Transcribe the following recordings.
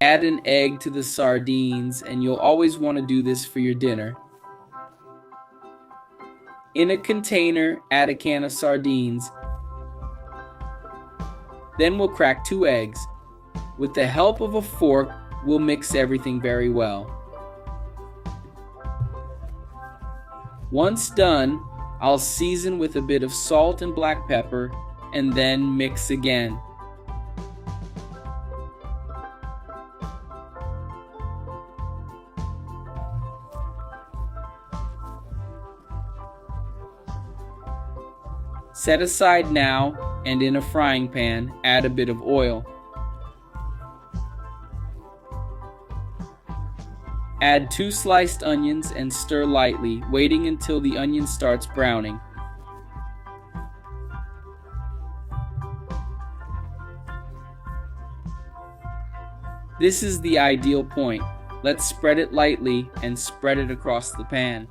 Add an egg to the sardines, and you'll always want to do this for your dinner. In a container, add a can of sardines. Then we'll crack 2 eggs. With the help of a fork, we'll mix everything very well. Once done, I'll season with a bit of salt and black pepper and then mix again. Set aside now, and in a frying pan, add a bit of oil. Add 2 sliced onions and stir lightly, waiting until the onion starts browning. This is the ideal point. Let's spread it lightly and spread it across the pan.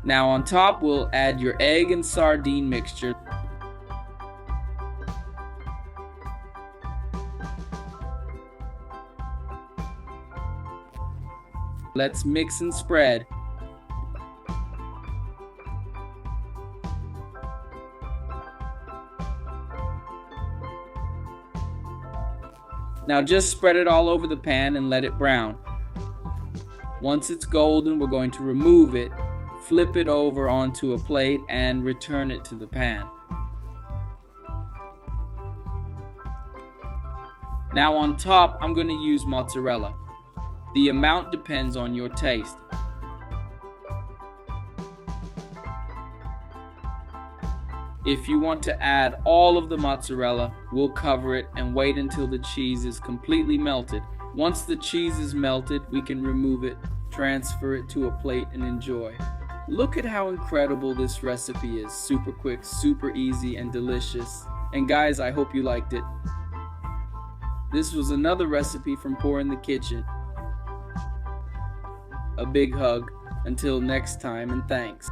Now on top, we'll add your egg and sardine mixture. Let's mix and spread. Now just spread it all over the pan and let it brown. Once it's golden, we're going to remove it, flip it over onto a plate, and return it to the pan. Now on top, I'm going to use mozzarella. The amount depends on your taste. If you want to add all of the mozzarella, we'll cover it and wait until the cheese is completely melted. Once the cheese is melted, we can remove it, transfer it to a plate, and enjoy. Look at how incredible this recipe is. Super quick, super easy, and delicious. And guys, I hope you liked it. This was another recipe from Pour in the Kitchen. A big hug. Until next time, and thanks.